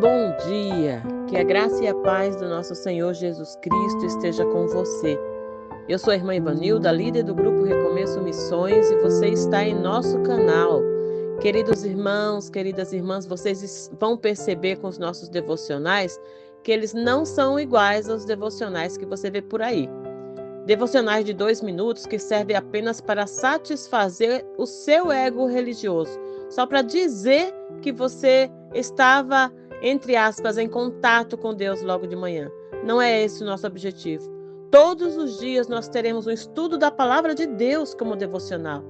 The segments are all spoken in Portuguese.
Bom dia, que a graça e a paz do nosso Senhor Jesus Cristo esteja com você. Eu sou a irmã Ivanilda, líder do Grupo Recomeço Missões, e você está em nosso canal. Queridos irmãos, queridas irmãs, vocês vão perceber com os nossos devocionais que eles não são iguais aos devocionais que você vê por aí. Devocionais de 2 minutos que servem apenas para satisfazer o seu ego religioso, só para dizer que você estava, entre aspas, em contato com Deus logo de manhã. Não é esse o nosso objetivo. Todos os dias nós teremos um estudo da palavra de Deus como devocional.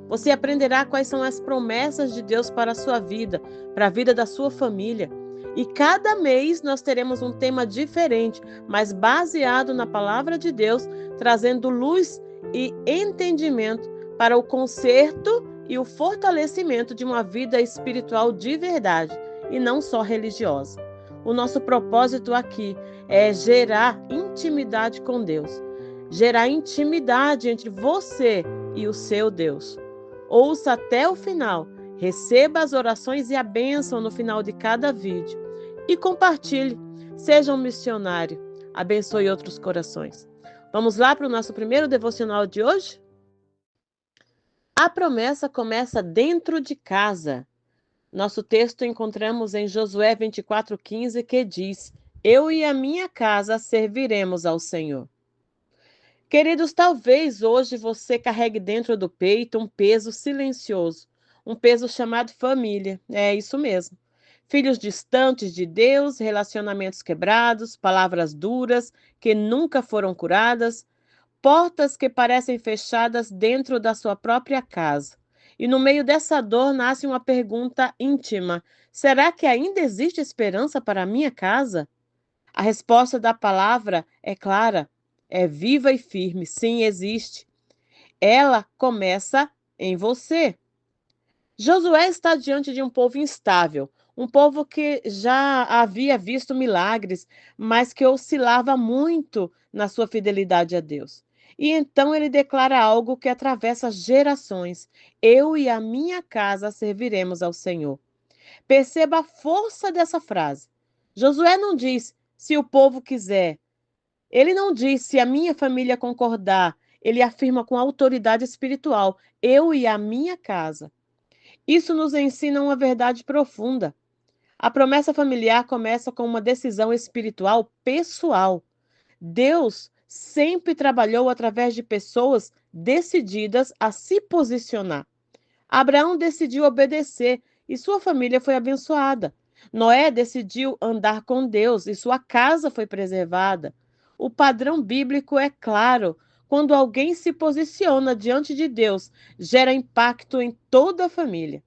Você aprenderá quais são as promessas de Deus para a sua vida, para a vida da sua família. E cada mês nós teremos um tema diferente, mas baseado na palavra de Deus, trazendo luz e entendimento para o conserto e o fortalecimento de uma vida espiritual de verdade e não só religiosa. O nosso propósito aqui é gerar intimidade com Deus, gerar intimidade entre você e o seu Deus. Ouça até o final, receba as orações e a bênção no final de cada vídeo e compartilhe. Seja um missionário, abençoe outros corações. Vamos lá para o nosso primeiro devocional de hoje? A promessa começa dentro de casa. Nosso texto encontramos em Josué 24:15, que diz: Eu e a minha casa serviremos ao Senhor. Queridos, talvez hoje você carregue dentro do peito um peso silencioso, um peso chamado família. É isso mesmo. Filhos distantes de Deus, relacionamentos quebrados, palavras duras que nunca foram curadas, portas que parecem fechadas dentro da sua própria casa. E no meio dessa dor nasce uma pergunta íntima: será que ainda existe esperança para a minha casa? A resposta da palavra é clara, é viva e firme. Sim, existe. Ela começa em você. Josué está diante de um povo instável, um povo que já havia visto milagres, mas que oscilava muito na sua fidelidade a Deus. E então ele declara algo que atravessa gerações: Eu e a minha casa serviremos ao Senhor. Perceba a força dessa frase. Josué não diz se o povo quiser. Ele não diz se a minha família concordar. Ele afirma com autoridade espiritual: Eu e a minha casa. Isso nos ensina uma verdade profunda. A promessa familiar começa com uma decisão espiritual pessoal. Deus sempre trabalhou através de pessoas decididas a se posicionar. Abraão decidiu obedecer e sua família foi abençoada. Noé decidiu andar com Deus e sua casa foi preservada. O padrão bíblico é claro. Quando alguém se posiciona diante de Deus, gera impacto em toda a família.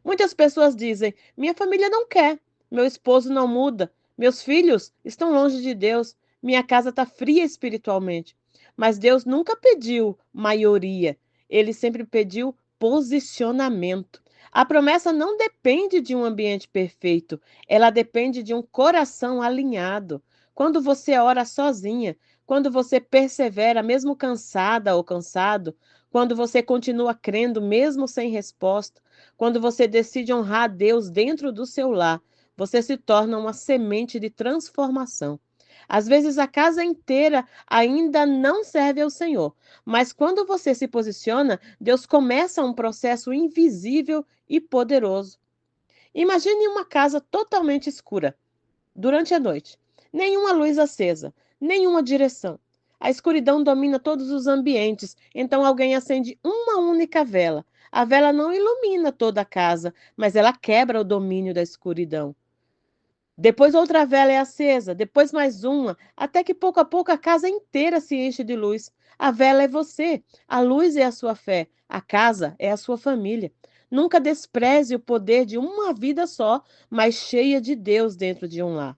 Muitas pessoas dizem: minha família não quer, meu esposo não muda, meus filhos estão longe de Deus, minha casa está fria espiritualmente. Mas Deus nunca pediu maioria, ele sempre pediu posicionamento. A promessa não depende de um ambiente perfeito, ela depende de um coração alinhado. Quando você ora sozinha, quando você persevera, mesmo cansada ou cansado, quando você continua crendo, mesmo sem resposta, quando você decide honrar a Deus dentro do seu lar, você se torna uma semente de transformação. Às vezes a casa inteira ainda não serve ao Senhor, mas quando você se posiciona, Deus começa um processo invisível e poderoso. Imagine uma casa totalmente escura durante a noite. Nenhuma luz acesa, nenhuma direção. A escuridão domina todos os ambientes, então alguém acende uma única vela. A vela não ilumina toda a casa, mas ela quebra o domínio da escuridão. Depois outra vela é acesa, depois mais uma, até que pouco a pouco a casa inteira se enche de luz. A vela é você, a luz é a sua fé, a casa é a sua família. Nunca despreze o poder de uma vida só, mas cheia de Deus dentro de um lar.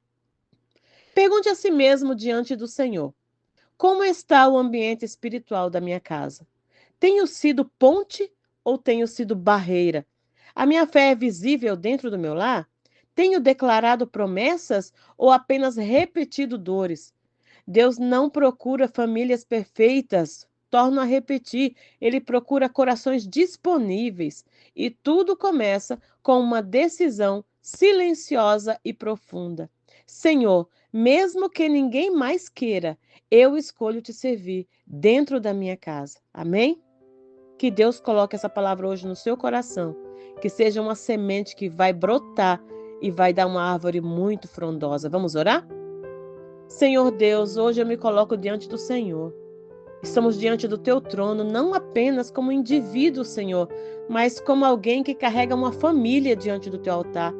Pergunte a si mesmo diante do Senhor: como está o ambiente espiritual da minha casa? Tenho sido ponte ou tenho sido barreira? A minha fé é visível dentro do meu lar? Tenho declarado promessas ou apenas repetido dores? Deus não procura famílias perfeitas. Torno a repetir, ele procura corações disponíveis. E tudo começa com uma decisão silenciosa e profunda. Senhor, mesmo que ninguém mais queira, eu escolho te servir dentro da minha casa. Amém? Que Deus coloque essa palavra hoje no seu coração, que seja uma semente que vai brotar e vai dar uma árvore muito frondosa. Vamos orar? Senhor Deus, hoje eu me coloco diante do Senhor. Estamos diante do teu trono, não apenas como indivíduo, Senhor, mas como alguém que carrega uma família diante do teu altar.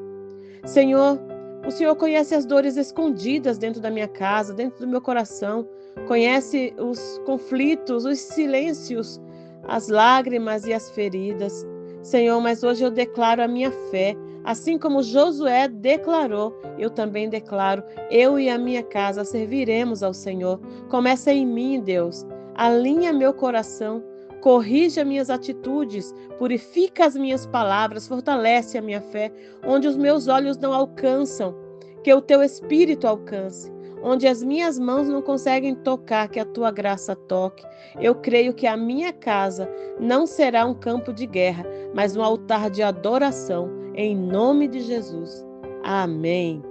Senhor, o Senhor conhece as dores escondidas dentro da minha casa, dentro do meu coração, conhece os conflitos, os silêncios, as lágrimas e as feridas. Senhor, mas hoje eu declaro a minha fé, assim como Josué declarou, eu também declaro, eu e a minha casa serviremos ao Senhor. Começa em mim, Deus, alinha meu coração, corrige as minhas atitudes, purifica as minhas palavras, fortalece a minha fé, onde os meus olhos não alcançam, que o teu Espírito alcance. Onde as minhas mãos não conseguem tocar, que a tua graça toque. Eu creio que a minha casa não será um campo de guerra, mas um altar de adoração, em nome de Jesus. Amém.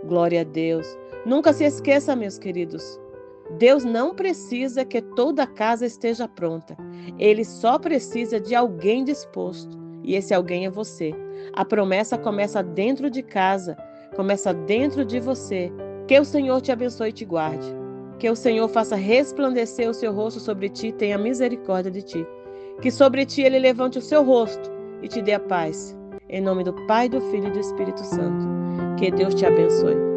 Glória a Deus. Nunca se esqueça, meus queridos, Deus não precisa que toda a casa esteja pronta. Ele só precisa de alguém disposto. E esse alguém é você. A promessa começa dentro de casa, começa dentro de você. Que o Senhor te abençoe e te guarde. Que o Senhor faça resplandecer o seu rosto sobre ti e tenha misericórdia de ti. Que sobre ti ele levante o seu rosto e te dê a paz. Em nome do Pai, do Filho e do Espírito Santo. Que Deus te abençoe.